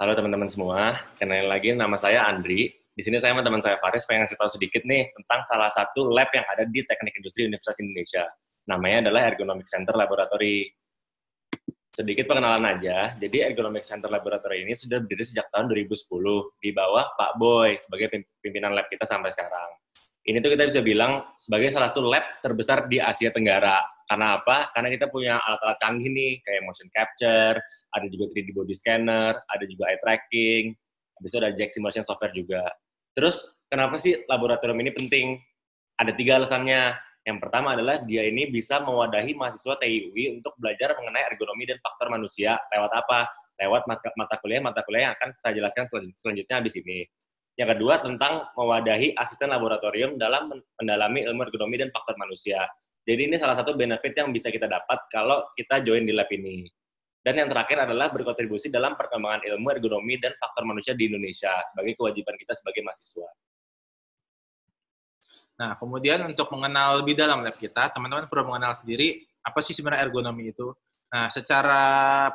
Halo teman-teman semua, kenalin lagi nama saya Andri. Di sini saya sama teman saya Faris pengen ngasih tahu sedikit nih tentang salah satu lab yang ada di Teknik Industri Universitas Indonesia. Namanya adalah Ergonomic Center Laboratory. Sedikit pengenalan aja, jadi Ergonomic Center Laboratory ini sudah berdiri sejak tahun 2010 di bawah Pak Boy sebagai pimpinan lab kita sampai sekarang. Ini tuh kita bisa bilang sebagai salah satu lab terbesar di Asia Tenggara. Karena apa? Karena kita punya alat-alat canggih nih, kayak motion capture, ada juga 3D body scanner, ada juga eye tracking, habis itu ada Jack Simulation Software juga. Terus, kenapa sih laboratorium ini penting? Ada 3 alasannya. Yang pertama adalah dia ini bisa mewadahi mahasiswa TIUI untuk belajar mengenai ergonomi dan faktor manusia. Lewat apa? Lewat mata kuliah yang akan saya jelaskan selanjutnya habis ini. Yang kedua, tentang mewadahi asisten laboratorium dalam mendalami ilmu ergonomi dan faktor manusia. Jadi ini salah satu benefit yang bisa kita dapat kalau kita join di lab ini. Dan yang terakhir adalah berkontribusi dalam perkembangan ilmu ergonomi dan faktor manusia di Indonesia sebagai kewajiban kita sebagai mahasiswa. Nah, kemudian untuk mengenal lebih dalam lab kita, teman-teman perlu mengenal sendiri apa sih sebenarnya ergonomi itu. Nah, secara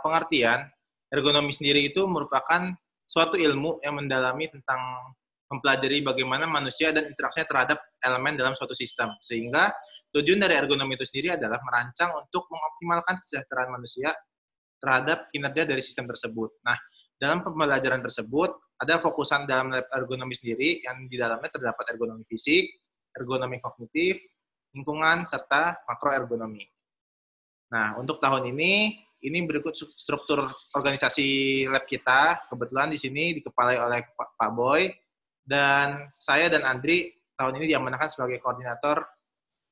pengertian, ergonomi sendiri itu merupakan suatu ilmu yang mendalami tentang mempelajari bagaimana manusia dan interaksinya terhadap elemen dalam suatu sistem. Sehingga tujuan dari ergonomi itu sendiri adalah merancang untuk mengoptimalkan kesejahteraan manusia terhadap kinerja dari sistem tersebut. Nah, dalam pembelajaran tersebut, ada fokusan dalam lab ergonomi sendiri yang di dalamnya terdapat ergonomi fisik, ergonomi kognitif, lingkungan, serta makroergonomi. Nah, untuk tahun ini berikut struktur organisasi lab kita. Kebetulan di sini dikepalai oleh Pak Boy, dan saya dan Andri tahun ini diamanahkan sebagai koordinator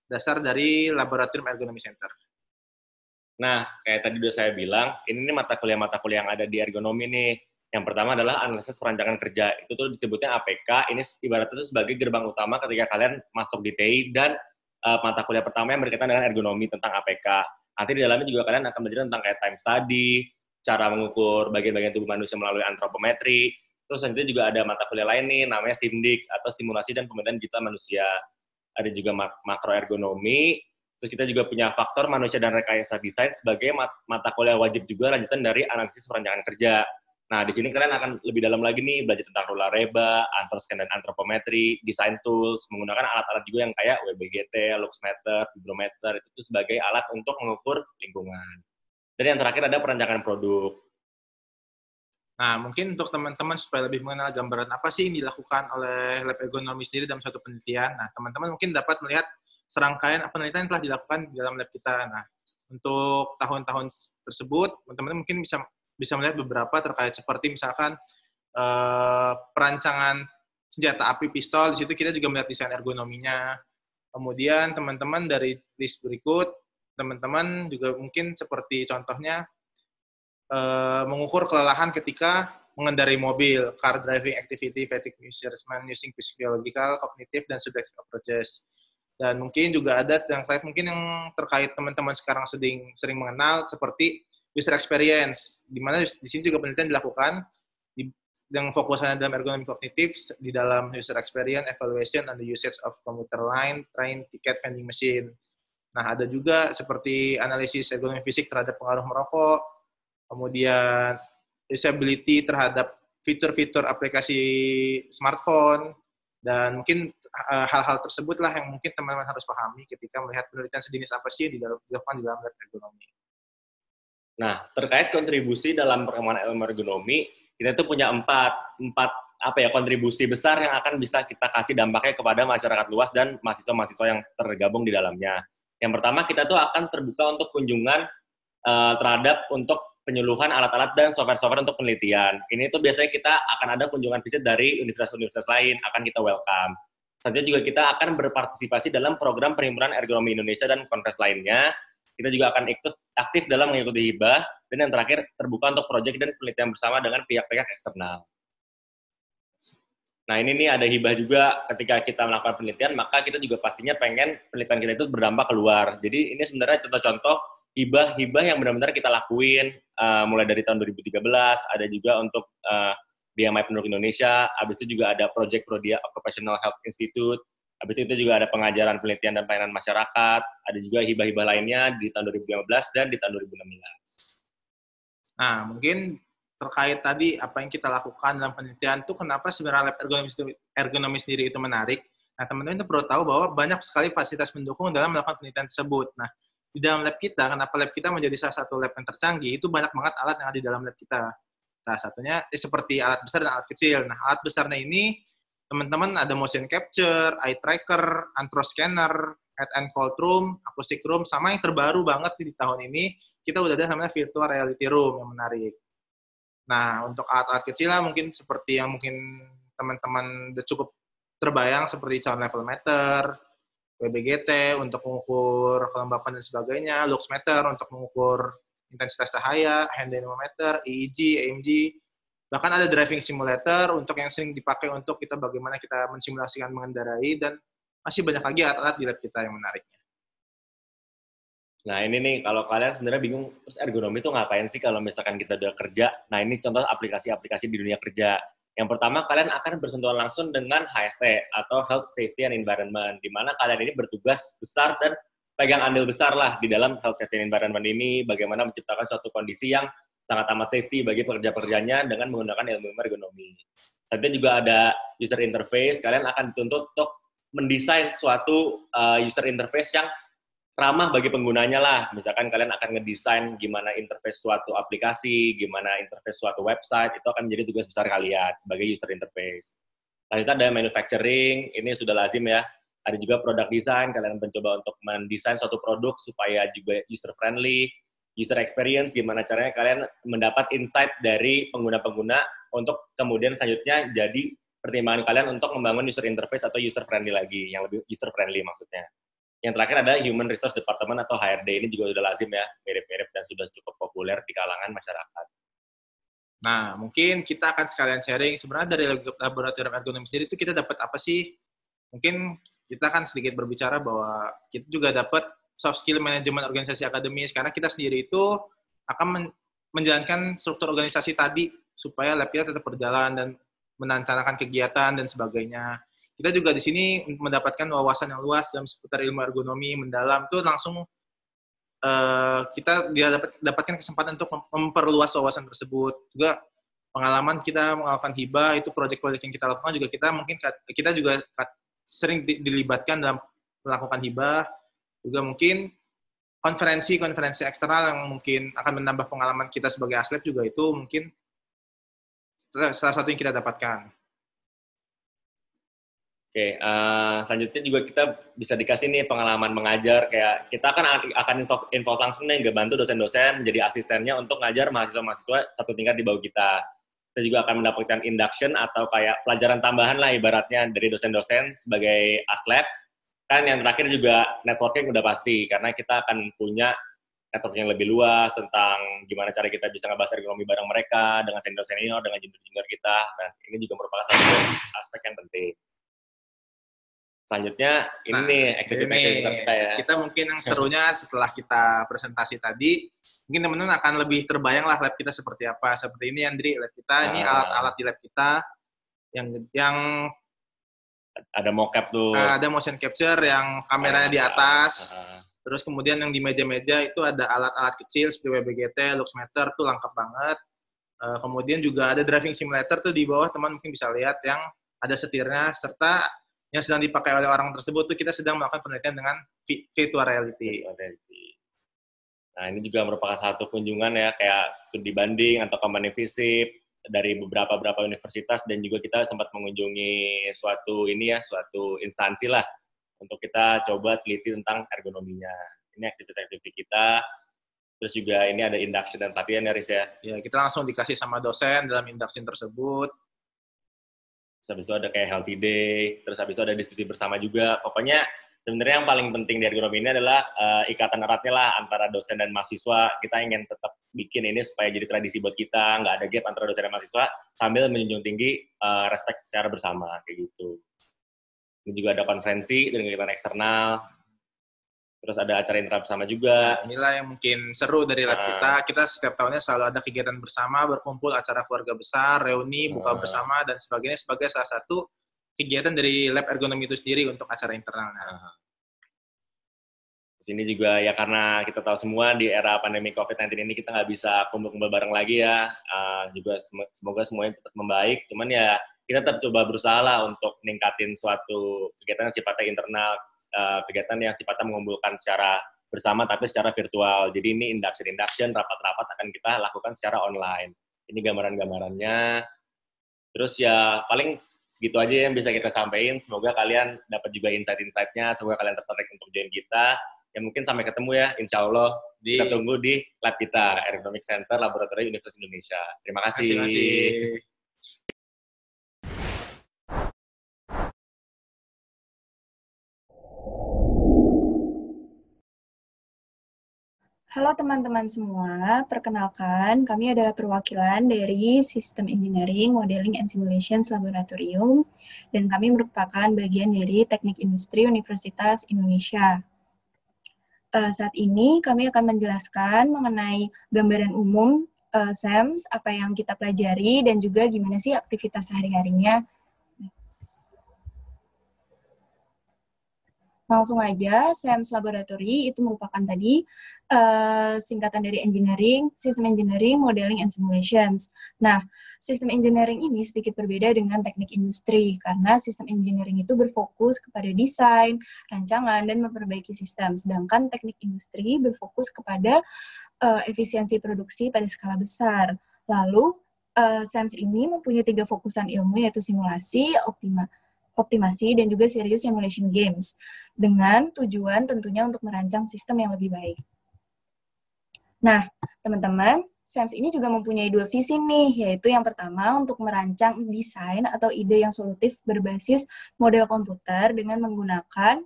dasar dari Laboratorium Ergonomi Center. Nah, kayak tadi udah saya bilang, ini nih mata kuliah yang ada di ergonomi nih. Yang pertama adalah analisis perancangan kerja. Itu tuh disebutnya APK. Ini ibaratnya itu sebagai gerbang utama ketika kalian masuk di TI dan mata kuliah pertama yang berkaitan dengan ergonomi tentang APK. Nanti di dalamnya juga kalian akan belajar tentang kayak time study, cara mengukur bagian-bagian tubuh manusia melalui antropometri. Terus nanti juga ada mata kuliah lain nih, namanya SIMDIK, atau Simulasi dan Pemeliharaan Digital Manusia. Ada juga makroergonomi. Terus kita juga punya faktor manusia dan rekayasa desain sebagai mata kuliah wajib juga lanjutan dari analisis perancangan kerja. Nah, di sini kalian akan lebih dalam lagi nih, belajar tentang Rula-Reba, Antroscan dan antropometri, design tools, menggunakan alat-alat juga yang kayak WBGT, Luxmeter, Vibrometer, itu sebagai alat untuk mengukur lingkungan. Dan yang terakhir ada perancangan produk. Nah, mungkin untuk teman-teman supaya lebih mengenal gambaran apa sih yang dilakukan oleh lab ergonomi sendiri dalam suatu penelitian. Nah, teman-teman mungkin dapat melihat serangkaian penelitian yang telah dilakukan di dalam lab kita. Nah, untuk tahun-tahun tersebut, teman-teman mungkin bisa melihat beberapa terkait seperti misalkan perancangan senjata api pistol. Di situ kita juga melihat desain ergonominya. Kemudian teman-teman dari list berikut, teman-teman juga mungkin seperti contohnya mengukur kelelahan ketika mengendarai mobil, car driving activity, fatigue measurement using physiological, cognitive, dan subjective approaches. Dan mungkin juga ada yang terkait teman-teman sekarang sering mengenal seperti user experience, di mana di sini juga penelitian dilakukan yang fokusnya dalam ergonomi kognitif di dalam user experience, evaluation, and the usage of commuter line, train, ticket vending machine. Nah, ada juga seperti analisis ergonomi fisik terhadap pengaruh merokok, kemudian usability terhadap fitur-fitur aplikasi smartphone, dan mungkin hal-hal tersebutlah yang mungkin teman-teman harus pahami ketika melihat penelitian sejenis apa sih yang dilakukan di dalam lab ergonomi. Nah, terkait kontribusi dalam perkembangan ilmu ergonomi, kita tuh punya empat kontribusi besar yang akan bisa kita kasih dampaknya kepada masyarakat luas dan mahasiswa-mahasiswa yang tergabung di dalamnya. Yang pertama, kita tuh akan terbuka untuk kunjungan terhadap untuk penyuluhan alat-alat dan software-software untuk penelitian. Ini tuh biasanya kita akan ada kunjungan visit dari universitas-universitas lain, akan kita welcome. Selanjutnya juga kita akan berpartisipasi dalam program Perhimpunan Ergonomi Indonesia dan konferensi lainnya. Kita juga akan aktif dalam mengikuti hibah, dan yang terakhir terbuka untuk proyek dan penelitian bersama dengan pihak-pihak eksternal. Nah, ini nih ada hibah juga ketika kita melakukan penelitian, maka kita juga pastinya pengen penelitian kita itu berdampak keluar. Jadi ini sebenarnya contoh-contoh hibah yang benar-benar kita lakuin, mulai dari tahun 2013, ada juga untuk BMI Penduduk Indonesia, habis itu juga ada Project Prodia Occupational Health Institute, habis itu juga ada pengajaran penelitian dan pelayanan masyarakat, ada juga hibah-hibah lainnya di tahun 2015 dan di tahun 2016. Nah, mungkin terkait tadi apa yang kita lakukan dalam penelitian itu kenapa sebenarnya lab ergonomi sendiri itu menarik. Nah, teman-teman itu perlu tahu bahwa banyak sekali fasilitas pendukung dalam melakukan penelitian tersebut. Nah, di dalam lab kita, kenapa lab kita menjadi salah satu lab yang tercanggih, itu banyak banget alat yang ada di dalam lab kita. Salah satunya seperti alat besar dan alat kecil. Nah, alat besarnya ini, teman-teman ada motion capture, eye tracker, antro scanner, head and cold room, acoustic room, sama yang terbaru banget di tahun ini, kita udah ada namanya virtual reality room yang menarik. Nah, untuk alat-alat kecil lah mungkin seperti yang mungkin teman-teman udah cukup terbayang seperti sound level meter, WBGT untuk mengukur kelembapan dan sebagainya, lux meter untuk mengukur intensitas cahaya, hand dynamometer, EEG, AMG, bahkan ada driving simulator untuk yang sering dipakai untuk kita bagaimana kita mensimulasikan mengendarai, dan masih banyak lagi alat-alat di lab kita yang menariknya. Nah ini nih, kalau kalian sebenarnya bingung, terus ergonomi itu ngapain sih kalau misalkan kita udah kerja? Nah ini contoh aplikasi-aplikasi di dunia kerja. Yang pertama, kalian akan bersentuhan langsung dengan HSE, atau Health, Safety, and Environment, di mana kalian ini bertugas besar dan pegang andil besar lah di dalam Health, Safety, and Environment ini, bagaimana menciptakan suatu kondisi yang sangat amat safety bagi pekerja-pekerjanya dengan menggunakan ilmu ergonomi. Selanjutnya juga ada user interface, kalian akan dituntut untuk mendesain suatu user interface yang ramah bagi penggunanya lah. Misalkan kalian akan ngedesain gimana interface suatu aplikasi, gimana interface suatu website, itu akan menjadi tugas besar kalian sebagai user interface. Lanjutnya ada manufacturing, ini sudah lazim ya. Ada juga product design, kalian mencoba untuk mendesain suatu produk supaya juga user friendly, user experience, gimana caranya kalian mendapat insight dari pengguna-pengguna untuk kemudian selanjutnya jadi pertimbangan kalian untuk membangun user interface atau user friendly lagi, yang lebih user friendly maksudnya. Yang terakhir ada Human Resource Department atau HRD, ini juga sudah lazim ya, mirip-mirip dan sudah cukup populer di kalangan masyarakat. Nah, mungkin kita akan sekalian sharing, sebenarnya dari laboratorium ergonomi sendiri itu kita dapat apa sih? Mungkin kita kan sedikit berbicara bahwa kita juga dapat soft skill manajemen organisasi akademis, karena kita sendiri itu akan menjalankan struktur organisasi tadi, supaya lab kita tetap berjalan dan merencanakan kegiatan dan sebagainya. Kita juga di sini mendapatkan wawasan yang luas dalam seputar ilmu ergonomi mendalam, itu langsung kita dapatkan kesempatan untuk memperluas wawasan tersebut. Juga pengalaman kita melakukan hibah, itu proyek-proyek yang kita lakukan juga kita juga sering dilibatkan dalam melakukan hibah. Juga mungkin konferensi eksternal yang mungkin akan menambah pengalaman kita sebagai aslep juga, itu mungkin salah satu yang kita dapatkan. Oke, selanjutnya juga kita bisa dikasih nih pengalaman mengajar, kayak kita akan involve langsung nih, bantu dosen-dosen menjadi asistennya untuk ngajar mahasiswa-mahasiswa satu tingkat di bawah kita. Kita juga akan mendapatkan induction atau kayak pelajaran tambahan lah ibaratnya dari dosen-dosen sebagai aslep. Kan yang terakhir juga networking udah pasti, karena kita akan punya network yang lebih luas tentang gimana cara kita bisa ngebahas ergonomi bareng mereka, dengan senior-senior, dengan junior-junior kita. Dan ini juga merupakan satu aspek yang penting. Selanjutnya, ini nih aktivitas besar kita ya. Kita mungkin yang serunya setelah kita presentasi tadi, mungkin teman-teman akan lebih terbayang lah lab kita seperti apa. Seperti ini, Andri, lab kita, ini alat-alat di lab kita, yang ada mocap tuh. Ada motion capture yang kameranya di atas. Terus kemudian yang di meja-meja itu ada alat-alat kecil seperti WBGT, lux meter, tuh lengkap banget. Kemudian juga ada driving simulator tuh di bawah, teman mungkin bisa lihat yang ada setirnya, serta yang sedang dipakai oleh orang tersebut tuh kita sedang melakukan penelitian dengan virtual reality. Nah, ini juga merupakan satu kunjungan ya, kayak studi banding atau company visit dari beberapa universitas, dan juga kita sempat mengunjungi suatu instansi lah untuk kita coba teliti tentang ergonominya. Ini aktivitas kita. Terus juga ini ada induction dan pelatihan ya, Riz ya. Ya, kita langsung dikasih sama dosen dalam induction tersebut. Terus habis itu ada kayak healthy day, terus habis itu ada diskusi bersama juga. Pokoknya sebenarnya yang paling penting di ergonomi ini adalah ikatan eratnya lah antara dosen dan mahasiswa. Kita ingin tetap bikin ini supaya jadi tradisi buat kita, nggak ada gap antara dosen dan mahasiswa, sambil menjunjung tinggi respect secara bersama, kayak gitu. Ini juga ada konferensi dan kegiatan eksternal, terus ada acara intra bersama juga. Nah, inilah yang mungkin seru dari lab kita. Kita setiap tahunnya selalu ada kegiatan bersama, berkumpul, acara keluarga besar, reuni, buka bersama, dan sebagainya sebagai salah satu kegiatan dari lab ergonomi itu sendiri untuk acara internalnya. Terus ini juga ya karena kita tahu semua di era pandemi COVID-19 ini kita nggak bisa kumpul-kumpul bareng lagi ya. Juga semoga semuanya tetap membaik. Cuman ya kita tetap coba berusaha lah untuk ningkatin suatu kegiatan yang sifatnya internal, kegiatan yang sifatnya mengumpulkan secara bersama tapi secara virtual. Jadi ini induction, rapat-rapat akan kita lakukan secara online. Ini gambaran-gambarannya. Terus ya paling segitu aja yang bisa kita sampaikan. Semoga kalian dapat juga insight-insight-nya. Semoga kalian tertarik untuk join kita. Ya mungkin sampai ketemu ya, insya Allah. Kita tunggu di lab kita, Ergonomic Center Laboratorium Universitas Indonesia. Terima kasih. Terima kasih. Halo teman-teman semua, perkenalkan kami adalah perwakilan dari Sistem Engineering, Modeling and Simulations Laboratorium, dan kami merupakan bagian dari Teknik Industri Universitas Indonesia. Saat ini kami akan menjelaskan mengenai gambaran umum SEMS, apa yang kita pelajari, dan juga gimana sih aktivitas sehari-harinya. Langsung aja, SEMS Laboratory itu merupakan tadi singkatan dari Engineering, System Engineering, Modeling and Simulations. Nah, System Engineering ini sedikit berbeda dengan teknik industri, karena System Engineering itu berfokus kepada desain, rancangan, dan memperbaiki sistem. Sedangkan teknik industri berfokus kepada efisiensi produksi pada skala besar. Lalu, SEMS ini mempunyai 3 fokusan ilmu, yaitu simulasi, optimasi, dan juga serious simulation games, dengan tujuan tentunya untuk merancang sistem yang lebih baik. Nah, teman-teman, SEMS ini juga mempunyai 2 visi nih, yaitu yang pertama untuk merancang desain atau ide yang solutif berbasis model komputer dengan menggunakan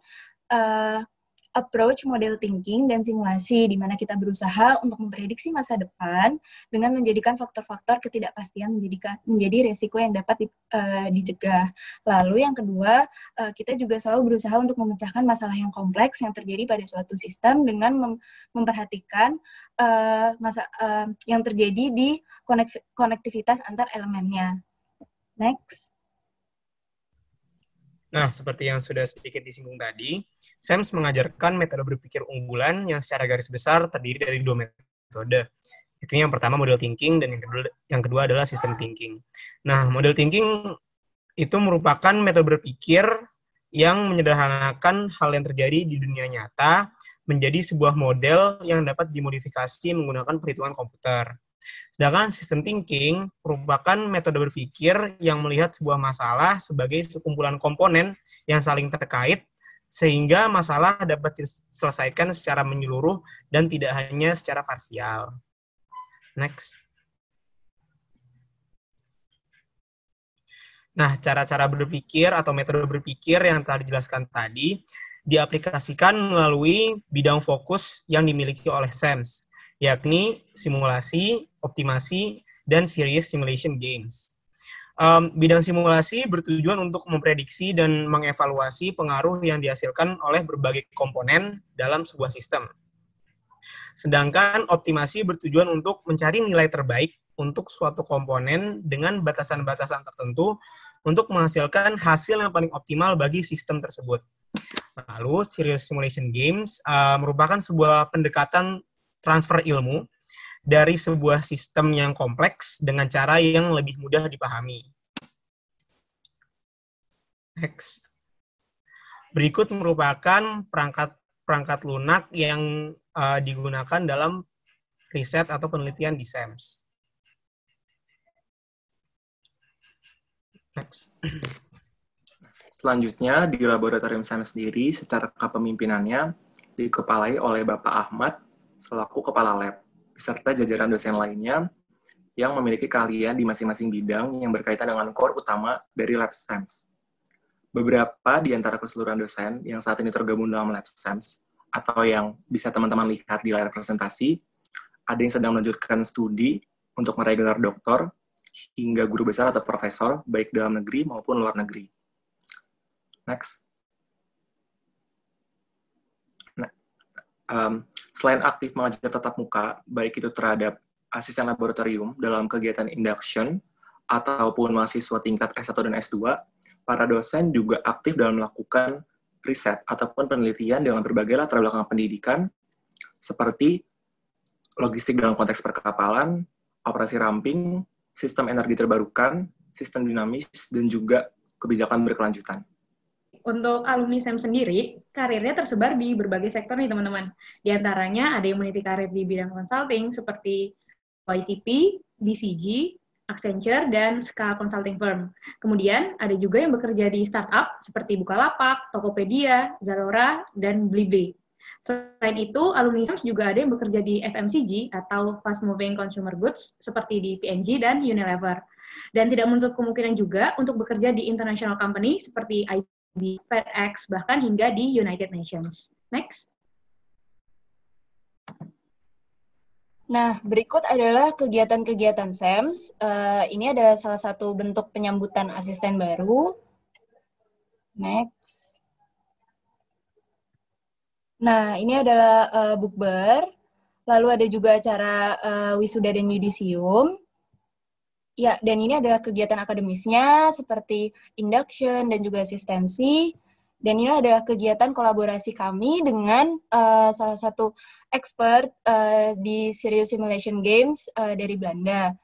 approach model thinking dan simulasi, di mana kita berusaha untuk memprediksi masa depan dengan menjadikan faktor-faktor ketidakpastian menjadi resiko yang dapat dicegah. Lalu yang kedua, kita juga selalu berusaha untuk memecahkan masalah yang kompleks yang terjadi pada suatu sistem dengan memperhatikan yang terjadi di konektivitas antar elemennya. Next. Nah, seperti yang sudah sedikit disinggung tadi, SEMS mengajarkan metode berpikir unggulan yang secara garis besar terdiri dari 2 metode. Yakni yang pertama model thinking dan yang kedua adalah system thinking. Nah, model thinking itu merupakan metode berpikir yang menyederhanakan hal yang terjadi di dunia nyata menjadi sebuah model yang dapat dimodifikasi menggunakan perhitungan komputer. Sedangkan system thinking merupakan metode berpikir yang melihat sebuah masalah sebagai sekumpulan komponen yang saling terkait sehingga masalah dapat diselesaikan secara menyeluruh dan tidak hanya secara parsial. Next. Nah, cara-cara berpikir atau metode berpikir yang telah dijelaskan tadi diaplikasikan melalui bidang fokus yang dimiliki oleh SEMS, yakni simulasi, optimasi, dan serious simulation games. Bidang simulasi bertujuan untuk memprediksi dan mengevaluasi pengaruh yang dihasilkan oleh berbagai komponen dalam sebuah sistem. Sedangkan optimasi bertujuan untuk mencari nilai terbaik untuk suatu komponen dengan batasan-batasan tertentu untuk menghasilkan hasil yang paling optimal bagi sistem tersebut. Lalu, serious simulation games merupakan sebuah pendekatan transfer ilmu dari sebuah sistem yang kompleks dengan cara yang lebih mudah dipahami. Next. Berikut merupakan perangkat lunak yang digunakan dalam riset atau penelitian di SEMS. Next. Selanjutnya, di Laboratorium SEMS sendiri, secara kepemimpinannya dikepalai oleh Bapak Ahmad selaku Kepala Lab, beserta jajaran dosen lainnya yang memiliki keahlian di masing-masing bidang yang berkaitan dengan core utama dari Lab SEMS. Beberapa di antara keseluruhan dosen yang saat ini tergabung dalam Lab SEMS, atau yang bisa teman-teman lihat di layar presentasi, ada yang sedang melanjutkan studi untuk meraih gelar doktor, hingga guru besar atau profesor, baik dalam negeri maupun luar negeri. Next. Nah, selain aktif mengajar tatap muka, baik itu terhadap asisten laboratorium dalam kegiatan induction, ataupun mahasiswa tingkat S1 dan S2, para dosen juga aktif dalam melakukan riset ataupun penelitian dengan berbagai latar belakang pendidikan seperti logistik dalam konteks perkapalan, operasi ramping, sistem energi terbarukan, sistem dinamis, dan juga kebijakan berkelanjutan. Untuk alumni SEM sendiri, karirnya tersebar di berbagai sektor nih teman-teman. Di antaranya ada yang meniti karir di bidang consulting seperti YCP, BCG, Accenture, dan Ska Consulting Firm. Kemudian ada juga yang bekerja di startup seperti Bukalapak, Tokopedia, Zalora, dan Blibli. Selain itu, alumni SEM juga ada yang bekerja di FMCG atau Fast Moving Consumer Goods seperti di P&G dan Unilever. Dan tidak menutup kemungkinan juga untuk bekerja di international company seperti di FedEx, bahkan hingga di United Nations. Next. Nah, berikut adalah kegiatan-kegiatan SEMS. Ini adalah salah satu bentuk penyambutan asisten baru. Next. Nah, ini adalah bukber. Lalu ada juga acara wisuda dan yudisium. Ya, dan ini adalah kegiatan akademisnya seperti induction dan juga asistensi. Dan ini adalah kegiatan kolaborasi kami dengan salah satu expert di Serious Simulation Games dari Belanda.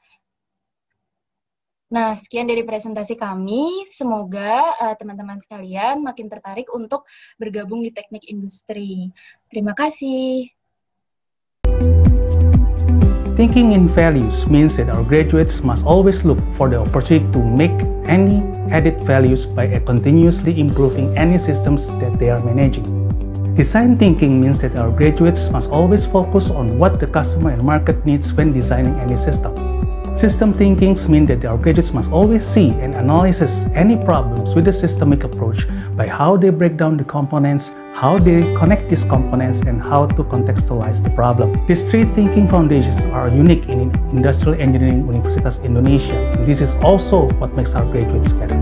Nah, sekian dari presentasi kami. Semoga teman-teman sekalian makin tertarik untuk bergabung di teknik industri. Terima kasih. Thinking in values means that our graduates must always look for the opportunity to make any added values by continuously improving any systems that they are managing. Design thinking means that our graduates must always focus on what the customer and market needs when designing any system. System thinking means that our graduates must always see and analyze any problems with a systemic approach by how they break down the components, how they connect these components, and how to contextualize the problem. These three thinking foundations are unique in Industrial Engineering Universitas Indonesia. This is also what makes our graduates better.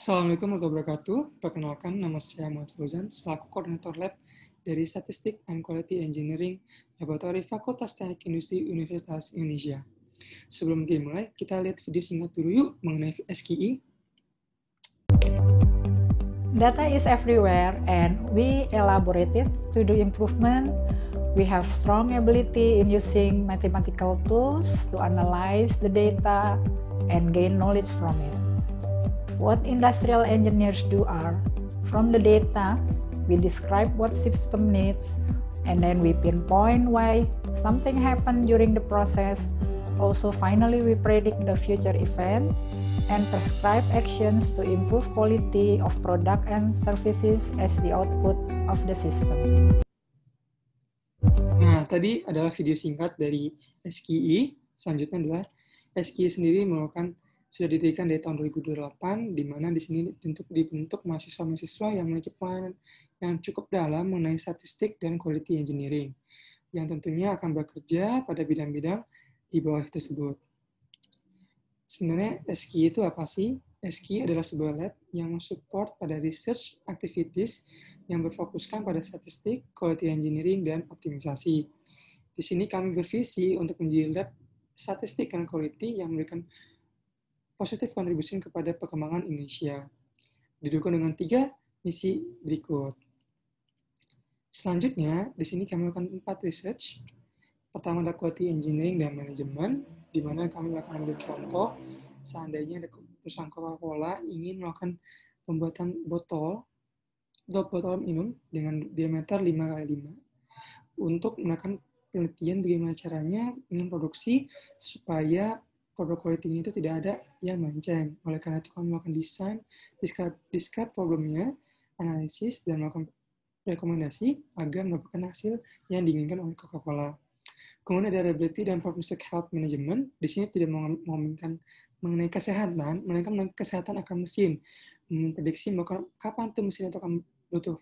Assalamualaikum warahmatullahi wabarakatuh. Perkenalkan, nama saya Muhammad Fauzan, selaku Koordinator Lab dari Statistik and Quality Engineering Laboratori Fakultas Teknik Industri Universitas Indonesia. Sebelum dimulai, kita lihat video singkat dulu yuk mengenai SKI. Data is everywhere and we elaborate it to do improvement. We have strong ability in using mathematical tools to analyze the data and gain knowledge from it. What industrial engineers do are, from the data, we describe what system needs, and then we pinpoint why something happened during the process. Also, finally, we predict the future events and prescribe actions to improve quality of product and services as the output of the system. Nah, tadi adalah video singkat dari SKI. Selanjutnya adalah SKI sendiri merupakan sudah didirikan dari tahun 2008, di mana di sini dibentuk mahasiswa-mahasiswa yang memiliki pengalaman yang cukup dalam mengenai statistik dan quality engineering, yang tentunya akan bekerja pada bidang-bidang di bawah tersebut. Sebenarnya SKI itu apa sih? SKI adalah sebuah lab yang mensupport pada research activities yang berfokuskan pada statistik, quality engineering, dan optimisasi. Di sini kami bervisi untuk menjadi lab statistik dan quality yang memberikan positif kontribusi kepada perkembangan Indonesia. Didukung dengan 3 misi berikut. Selanjutnya, di sini kami melakukan 4 research. Pertama adalah quality engineering dan manajemen, di mana kami akan ambil contoh seandainya ada perusahaan Coca-Cola ingin melakukan pembuatan botol minum dengan diameter 5x5 untuk melakukan penelitian bagaimana caranya memproduksi supaya produk quality itu tidak ada yang melenceng. Oleh karena itu kami melakukan desain, describe problemnya, analisis, dan melakukan rekomendasi agar mendapatkan hasil yang diinginkan oleh Coca-Cola. Kemudian ada reliability dan forensic health management. Di sini tidak mengomongkan mengenai kesehatan, melainkan mengenai kesehatan akan mesin. Memprediksi kapan tuh mesin itu akan butuh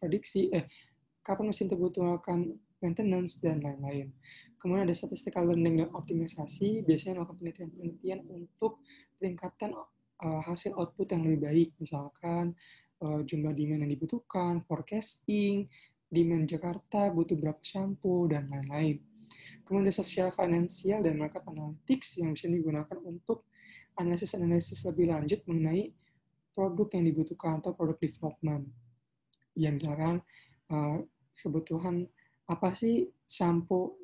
kapan mesin itu butuh akan maintenance, dan lain-lain. Kemudian ada statistical learning dan optimisasi, biasanya melakukan penelitian untuk peningkatan hasil output yang lebih baik, misalkan jumlah demand yang dibutuhkan, forecasting, demand Jakarta butuh berapa shampoo, dan lain-lain. Kemudian ada social, financial, dan market analytics yang bisa digunakan untuk analisis lebih lanjut mengenai produk yang dibutuhkan atau produk development. Ya, misalkan kebutuhan apa sih shampoo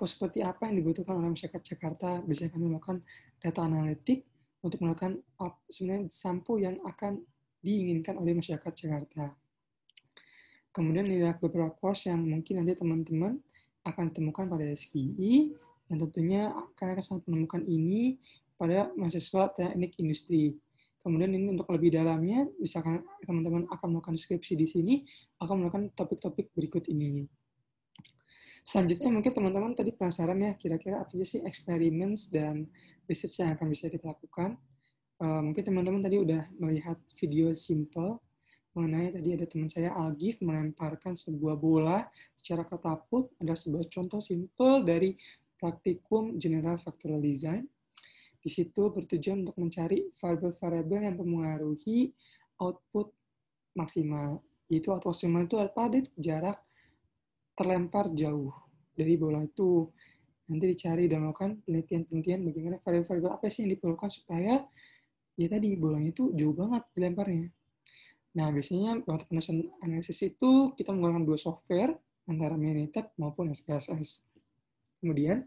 seperti apa yang dibutuhkan oleh masyarakat Jakarta. Biasanya kami melakukan data analitik untuk melakukan sebenarnya shampoo yang akan diinginkan oleh masyarakat Jakarta. Kemudian ada beberapa course yang mungkin nanti teman-teman akan temukan pada SKI, dan tentunya kalian akan sangat menemukan ini pada mahasiswa teknik industri. Kemudian ini untuk lebih dalamnya, misalkan teman-teman akan melakukan skripsi di sini, akan melakukan topik-topik berikut ini. Selanjutnya mungkin teman-teman tadi penasaran ya, kira-kira apa aja sih experiments dan research yang akan bisa kita lakukan. Mungkin teman-teman tadi udah melihat video simple mengenai tadi ada teman saya Algif melemparkan sebuah bola secara katapult. Ada sebuah contoh simple dari praktikum General Factorial Design. Di situ bertujuan untuk mencari variabel-variabel yang mempengaruhi output maksimal. Yaitu output maksimal itu pada jarak terlempar jauh dari bola itu. Nanti dicari dan melakukan penelitian-penelitian bagaimana variabel-variabel apa sih yang diperlukan supaya ya tadi bolanya itu jauh banget dilemparnya. Nah, biasanya untuk analisis itu kita menggunakan 2 software, antara Minitab maupun SPSS. Kemudian,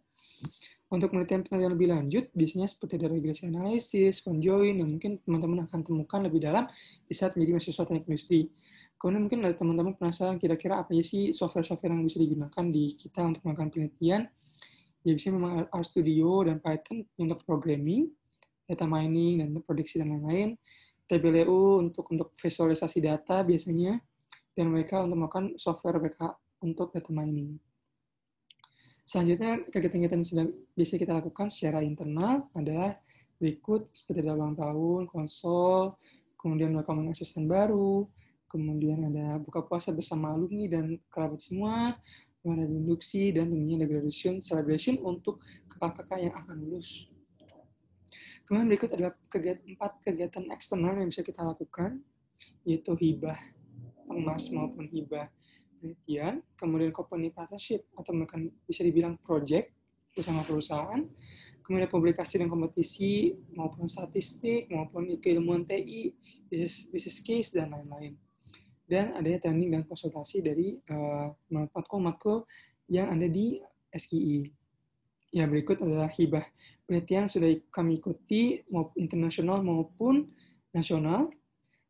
untuk penelitian lebih lanjut, biasanya seperti ada regression analysis, conjoin, yang mungkin teman-teman akan temukan lebih dalam di saat menjadi mahasiswa teknik industri. Kemudian mungkin ada teman-teman penasaran kira-kira apa sih software-software yang bisa digunakan di kita untuk melakukan penelitian. Ya, biasanya memang RStudio dan Python untuk programming, data mining, dan prediksi, dan lain-lain. TBLU untuk visualisasi data biasanya, dan mereka untuk melakukan software mereka untuk data mining. Selanjutnya, kegiatan-kegiatan yang sedang biasa kita lakukan secara internal adalah berikut seperti ada ulang tahun, konsol, kemudian melakukan asisten baru, kemudian ada buka puasa bersama alumni dan kerabat semua, kemudian ada induksi, dan tentunya ada graduation celebration untuk kakak-kakak yang akan lulus. Kemudian berikut adalah 4 kegiatan eksternal yang bisa kita lakukan, yaitu hibah emas maupun hibah penelitian, kemudian company partnership atau bisa dibilang project bersama perusahaan, kemudian publikasi dan kompetisi maupun statistik maupun keilmuan TI, business case, dan lain-lain. Dan adanya training dan konsultasi dari matkul-matkul yang ada di SKI. Ya, berikut adalah hibah penelitian sudah kami ikuti, maupun internasional maupun nasional.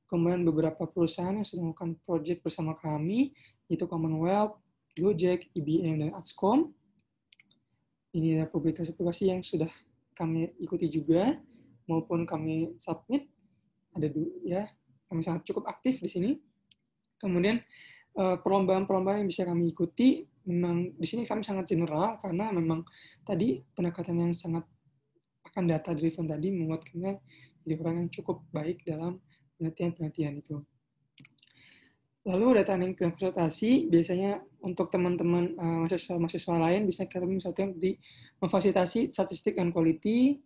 Kemudian beberapa perusahaan yang sudah melakukan proyek bersama kami, yaitu Commonwealth, Gojek, IBM, dan Adscom. Ini adalah publikasi-publikasi yang sudah kami ikuti juga, maupun kami submit. Ada ya, kami sangat cukup aktif di sini. Kemudian perlombaan-perlombaan yang bisa kami ikuti, memang di sini kami sangat general karena memang tadi pendekatan yang sangat akan data driven tadi membuat kalian jadi orang yang cukup baik dalam penelitian itu. Lalu data dan konsultasi biasanya untuk teman-teman mahasiswa lain bisa kami misalnya di memfasilitasi statistik dan quality.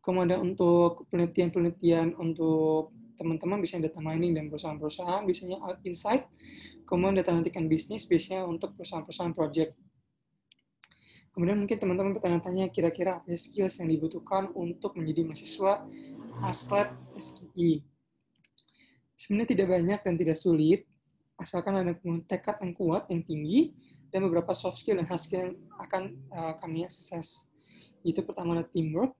Kemudian untuk penelitian untuk teman-teman biasanya data mining dan perusahaan-perusahaan biasanya insight. Kemudian data analytics bisnis biasanya untuk perusahaan-perusahaan project. Kemudian mungkin teman-teman bertanya-tanya kira-kira apa skills yang dibutuhkan untuk menjadi mahasiswa ASLab SKI. Sebenarnya tidak banyak dan tidak sulit, asalkan ada tekad yang kuat, yang tinggi, dan beberapa soft skill dan hard skill yang akan kami akses. Itu pertama adalah teamwork.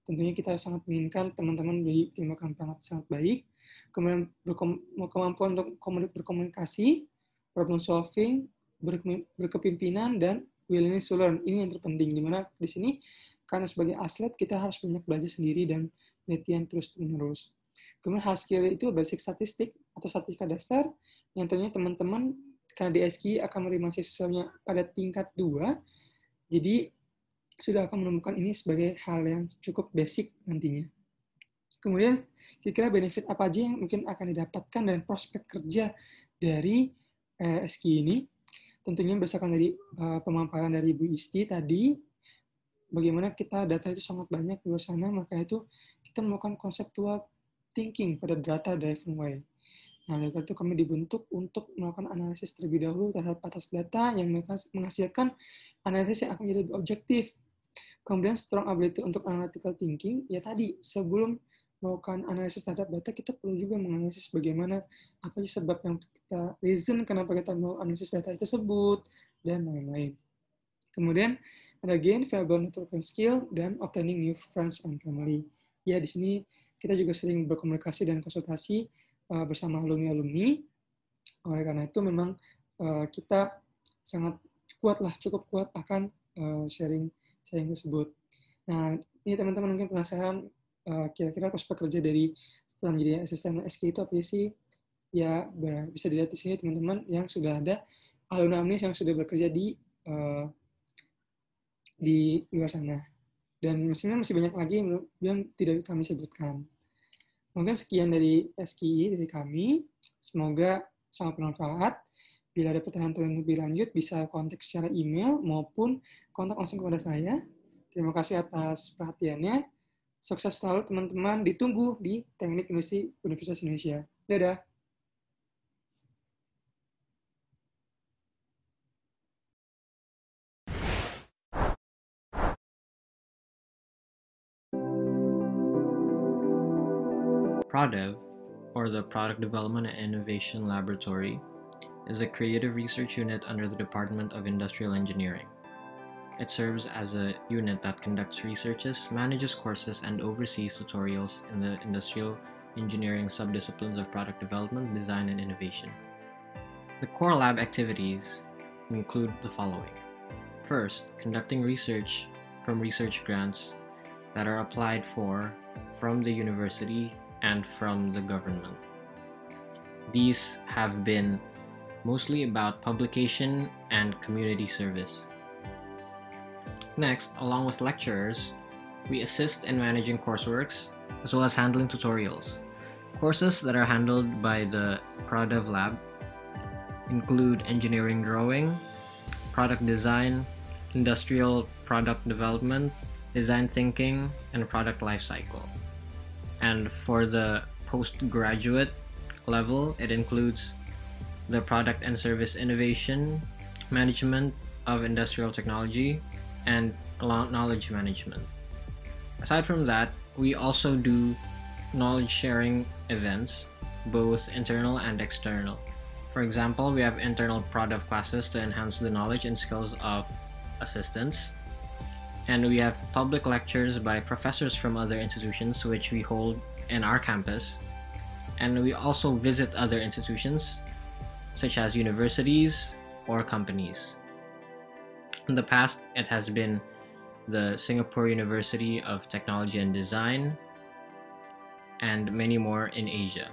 Tentunya kita sangat menginginkan teman-teman menjadi tim yang sangat baik. Kemudian kemampuan untuk berkomunikasi, problem solving, berkepimpinan, dan willingness to learn. Ini yang terpenting, di mana di sini karena sebagai ASLab kita harus banyak belajar sendiri dan penelitian terus-menerus. Kemudian hard skill itu basic statistik atau statistika dasar yang tentunya teman-teman karena di SKI akan menerima mahasiswanya pada tingkat 2, jadi sudah akan menemukan ini sebagai hal yang cukup basic nantinya. Kemudian kira-kira benefit apa aja yang mungkin akan didapatkan dan prospek kerja dari SKI ini. Tentunya berdasarkan dari pemaparan dari Bu Isti tadi, bagaimana kita data itu sangat banyak di luar sana, maka itu kita melakukan conceptual thinking pada data driven way. Nah, oleh karena itu kami dibentuk untuk melakukan analisis terlebih dahulu terhadap atas data yang menghasilkan analisis yang akan menjadi lebih objektif. Kemudian strong ability untuk analytical thinking, ya tadi sebelum melakukan analisis terhadap data, kita perlu juga menganalisis bagaimana apa sih sebab yang kita reason kenapa kita mau analisis data tersebut dan lain-lain. Kemudian ada again valuable networking skill dan obtaining new friends and family. Ya di sini kita juga sering berkomunikasi dan konsultasi bersama alumni-alumni. Oleh karena itu memang kita sangat cukup kuat akan sharing tersebut. Nah, ini teman-teman mungkin penasaran kira-kira prospek kerja dari setelah menjadi asisten SKI itu apa sih? Ya, bisa dilihat di sini teman-teman yang sudah ada alumni yang sudah bekerja di luar sana. Dan mesinnya masih banyak lagi yang tidak kami sebutkan. Mungkin sekian dari SKI dari kami. Semoga sangat bermanfaat. Bila ada pertanyaan lebih lanjut, bisa kontak secara email maupun kontak langsung kepada saya. Terima kasih atas perhatiannya. Sukses selalu teman-teman. Ditunggu di Teknik Industri Universitas Indonesia. Dadah. PRODEV, or the Product Development and Innovation Laboratory, is a creative research unit under the Department of Industrial Engineering. It serves as a unit that conducts researches, manages courses, and oversees tutorials in the industrial engineering subdisciplines of product development, design, and innovation. The core lab activities include the following. First, conducting research from research grants that are applied for from the university and from the government. These have been mostly about publication and community service. Next, along with lecturers, we assist in managing courseworks as well as handling tutorials. Courses that are handled by the PRODEV lab include engineering drawing, product design, industrial product development, design thinking, and product lifecycle. And for the postgraduate level, it includes the product and service innovation, management of industrial technology, and knowledge management. Aside from that, we also do knowledge sharing events, both internal and external. For example, we have internal PRODEV classes to enhance the knowledge and skills of assistants. And we have public lectures by professors from other institutions which we hold in our campus. And we also visit other institutions such as universities or companies. In the past, it has been the Singapore University of Technology and Design and many more in Asia.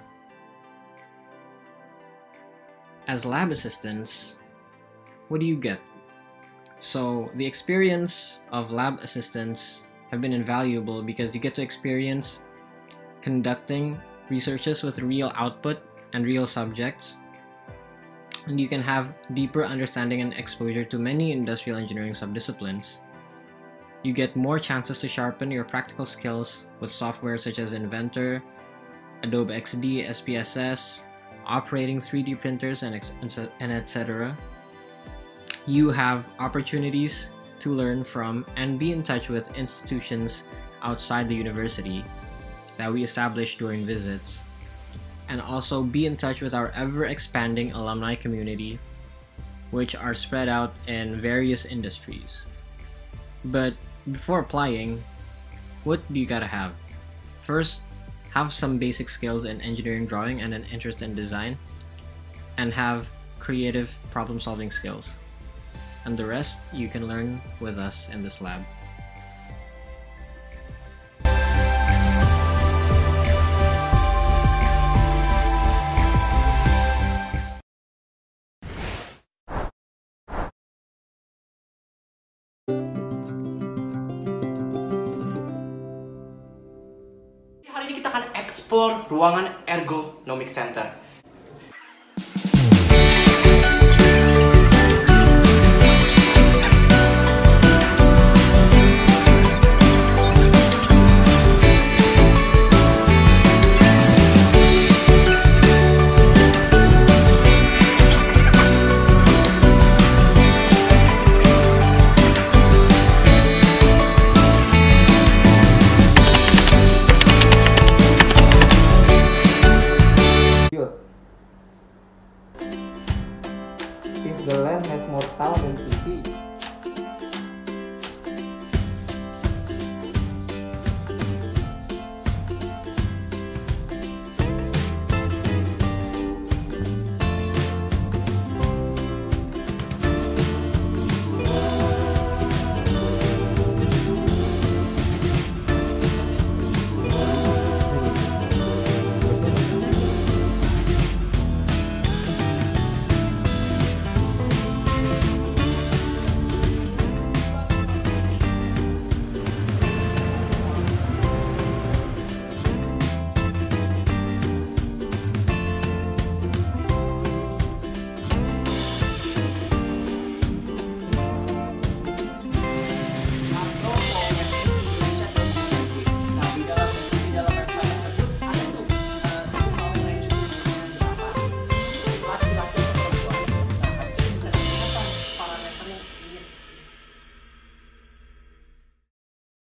As lab assistants, what do you get? So the experience of lab assistants have been invaluable because you get to experience conducting researches with real output and real subjects, and you can have deeper understanding and exposure to many industrial engineering subdisciplines. You get more chances to sharpen your practical skills with software such as Inventor, Adobe XD, SPSS, operating 3D printers, and etc. You have opportunities to learn from and be in touch with institutions outside the university that we establish during visits, and also be in touch with our ever-expanding alumni community, which are spread out in various industries. But before applying, what do you gotta have? First, have some basic skills in engineering drawing and an interest in design, and have creative problem-solving skills. And the rest you can learn with us in this lab. Hari ini kita akan explore ruangan Ergonomic Center.